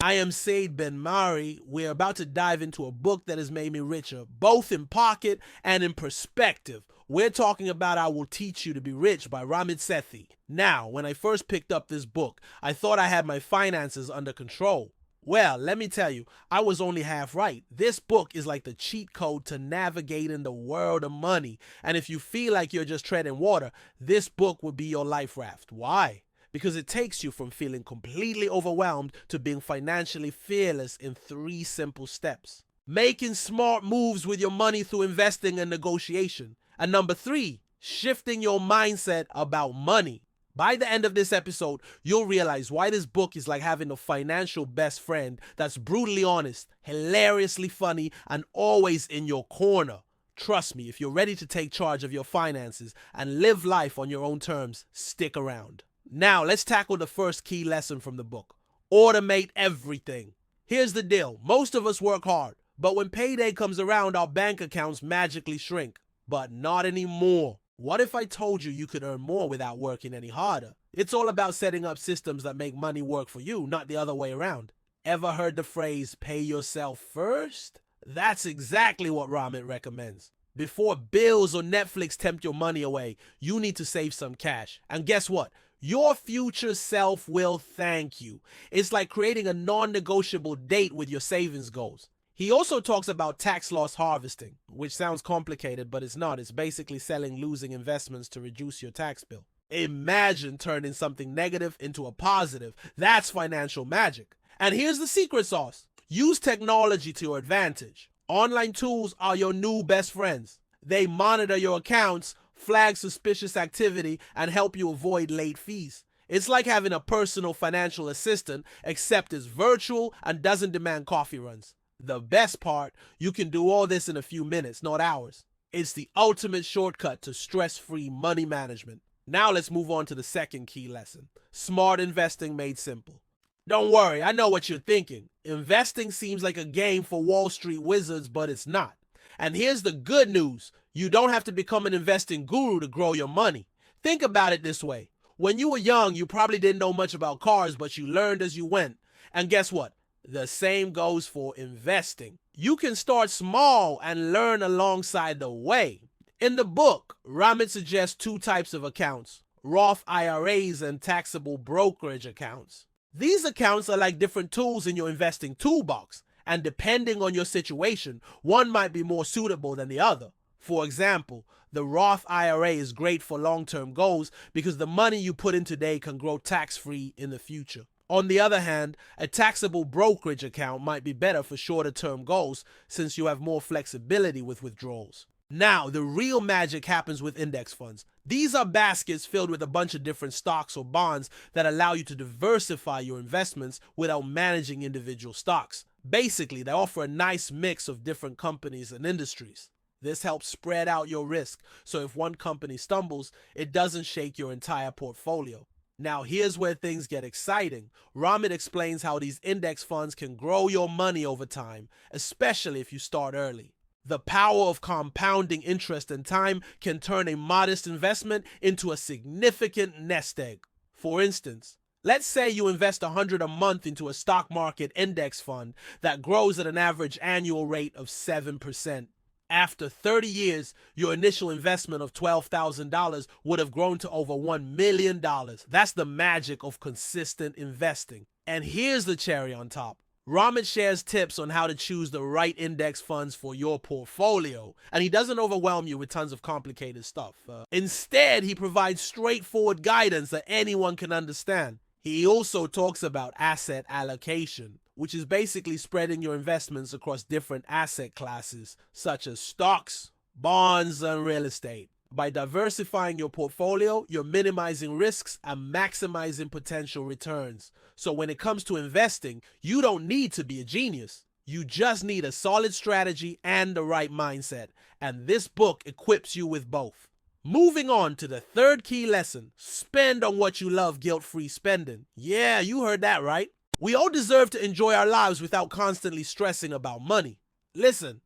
I am Saidbenmarri. We're about to dive into a book that has made me richer, both in pocket and in perspective. We're talking about I Will Teach You to Be Rich by Ramit Sethi. Now, when I first picked up this book, I thought I had my finances under control. Well, let me tell you, I was only half right. This book is like the cheat code to navigating the world of money. And if you feel like you're just treading water, this book will be your life raft. Why? Because it takes you from feeling completely overwhelmed to being financially fearless in 3 simple steps. Making smart moves with your money through investing and negotiation. And number 3, shifting your mindset about money. By the end of this episode, you'll realize why this book is like having a financial best friend that's brutally honest, hilariously funny, and always in your corner. Trust me, if you're ready to take charge of your finances and live life on your own terms, stick around. Now, let's tackle the first key lesson from the book. Automate everything. Here's the deal. Most of us work hard, but when payday comes around, our bank accounts magically shrink. But not anymore. What if I told you you could earn more without working any harder? It's all about setting up systems that make money work for you, not the other way around. Ever heard the phrase, pay yourself first? That's exactly what Ramit recommends. Before bills or Netflix tempt your money away, you need to save some cash. And guess what? Your future self will thank you. It's like creating a non-negotiable date with your savings goals. He also talks about tax loss harvesting, which sounds complicated, but it's not. It's basically selling losing investments to reduce your tax bill. Imagine turning something negative into a positive. That's financial magic. And here's the secret sauce. Use technology to your advantage. Online tools are your new best friends. They monitor your accounts, flag suspicious activity, and help you avoid late fees. It's like having a personal financial assistant, except it's virtual and doesn't demand coffee runs. The best part, you can do all this in a few minutes, not hours. It's the ultimate shortcut to stress-free money management. Now let's move on to the second key lesson. Smart investing made simple. Don't worry, I know what you're thinking. Investing seems like a game for Wall Street wizards, but it's not. And here's the good news. You don't have to become an investing guru to grow your money. Think about it this way. When you were young, you probably didn't know much about cars, but you learned as you went. And guess what? The same goes for investing. You can start small and learn alongside the way. In the book, Ramit suggests 2 types of accounts: Roth IRAs and taxable brokerage accounts. These accounts are like different tools in your investing toolbox, and depending on your situation, one might be more suitable than the other. For example, the Roth IRA is great for long-term goals because the money you put in today can grow tax-free in the future. On the other hand, a taxable brokerage account might be better for shorter-term goals since you have more flexibility with withdrawals. Now, the real magic happens with index funds. These are baskets filled with a bunch of different stocks or bonds that allow you to diversify your investments without managing individual stocks. Basically, they offer a nice mix of different companies and industries. This helps spread out your risk, so if one company stumbles, it doesn't shake your entire portfolio. Now, here's where things get exciting. Ramit explains how these index funds can grow your money over time, especially if you start early. The power of compounding interest and time can turn a modest investment into a significant nest egg. For instance, let's say you invest $100 a month into a stock market index fund that grows at an average annual rate of 7%. After 30 years, your initial investment of $12,000 would have grown to over $1 million. That's the magic of consistent investing. And here's the cherry on top. Ramit shares tips on how to choose the right index funds for your portfolio, and he doesn't overwhelm you with tons of complicated stuff. Instead, he provides straightforward guidance that anyone can understand. He also talks about asset allocation, which is basically spreading your investments across different asset classes, such as stocks, bonds, and real estate. By diversifying your portfolio, you're minimizing risks and maximizing potential returns. So when it comes to investing, you don't need to be a genius. You just need a solid strategy and the right mindset. And this book equips you with both. Moving on to the third key lesson, spend on what you love, guilt-free spending. Yeah, you heard that right. We all deserve to enjoy our lives without constantly stressing about money. Listen,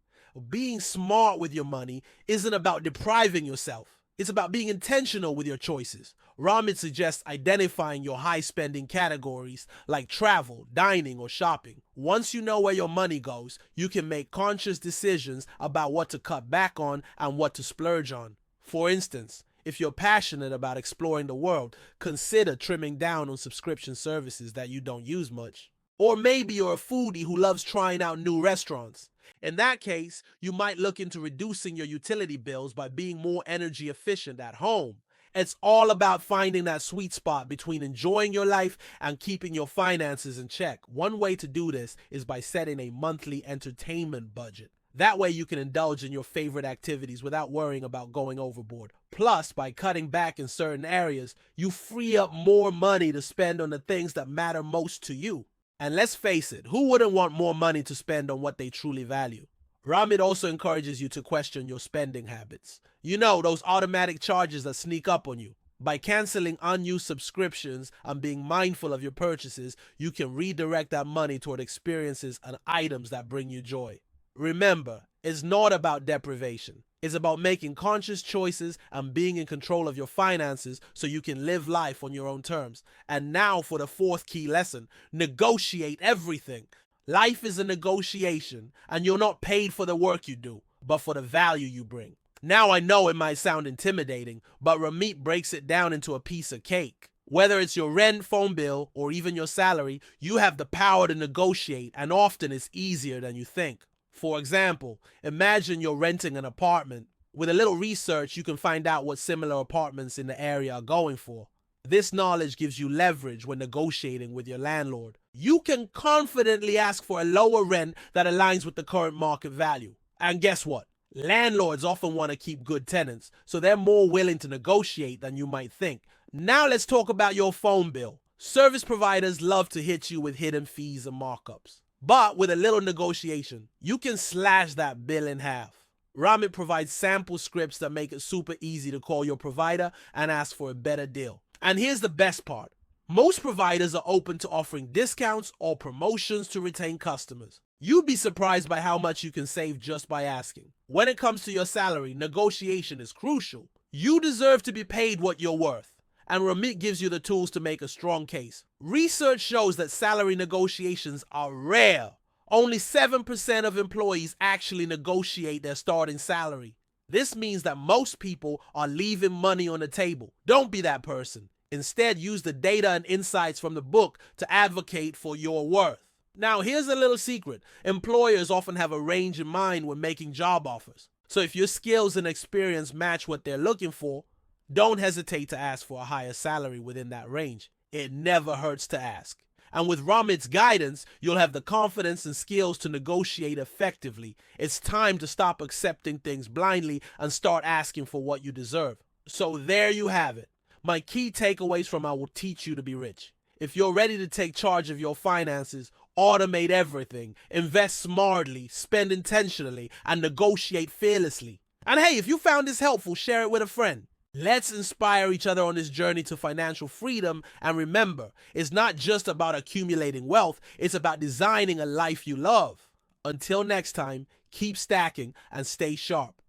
being smart with your money isn't about depriving yourself. It's about being intentional with your choices. Ramit suggests identifying your high spending categories like travel, dining, or shopping. Once you know where your money goes, you can make conscious decisions about what to cut back on and what to splurge on. For instance, if you're passionate about exploring the world, consider trimming down on subscription services that you don't use much. Or maybe you're a foodie who loves trying out new restaurants. In that case, you might look into reducing your utility bills by being more energy efficient at home. It's all about finding that sweet spot between enjoying your life and keeping your finances in check. One way to do this is by setting a monthly entertainment budget. That way you can indulge in your favorite activities without worrying about going overboard. Plus, by cutting back in certain areas, you free up more money to spend on the things that matter most to you. And let's face it, who wouldn't want more money to spend on what they truly value? Ramit also encourages you to question your spending habits. You know, those automatic charges that sneak up on you. By canceling unused subscriptions and being mindful of your purchases, you can redirect that money toward experiences and items that bring you joy. Remember, it's not about deprivation. It's about making conscious choices and being in control of your finances so you can live life on your own terms. And now for the fourth key lesson: negotiate everything. Life is a negotiation, and you're not paid for the work you do, but for the value you bring. Now I know it might sound intimidating, but Ramit breaks it down into a piece of cake. Whether it's your rent, phone bill, or even your salary, you have the power to negotiate, and often it's easier than you think. For example, imagine you're renting an apartment. With a little research, you can find out what similar apartments in the area are going for. This knowledge gives you leverage when negotiating with your landlord. You can confidently ask for a lower rent that aligns with the current market value. And guess what? Landlords often want to keep good tenants, so they're more willing to negotiate than you might think. Now let's talk about your phone bill. Service providers love to hit you with hidden fees and markups. But with a little negotiation, you can slash that bill in half. Ramit provides sample scripts that make it super easy to call your provider and ask for a better deal. And here's the best part. Most providers are open to offering discounts or promotions to retain customers. You'd be surprised by how much you can save just by asking. When it comes to your salary, negotiation is crucial. You deserve to be paid what you're worth. And Ramit gives you the tools to make a strong case. Research shows that salary negotiations are rare. Only 7% of employees actually negotiate their starting salary. This means that most people are leaving money on the table. Don't be that person. Instead, use the data and insights from the book to advocate for your worth. Now, here's a little secret. Employers often have a range in mind when making job offers. So if your skills and experience match what they're looking for, don't hesitate to ask for a higher salary within that range. It never hurts to ask. And with Ramit's guidance, you'll have the confidence and skills to negotiate effectively. It's time to stop accepting things blindly and start asking for what you deserve. So there you have it. My key takeaways from I Will Teach You to Be Rich. If you're ready to take charge of your finances, automate everything, invest smartly, spend intentionally, and negotiate fearlessly. And hey, if you found this helpful, share it with a friend. Let's inspire each other on this journey to financial freedom. And remember, it's not just about accumulating wealth, it's about designing a life you love. Until next time, keep stacking and stay sharp.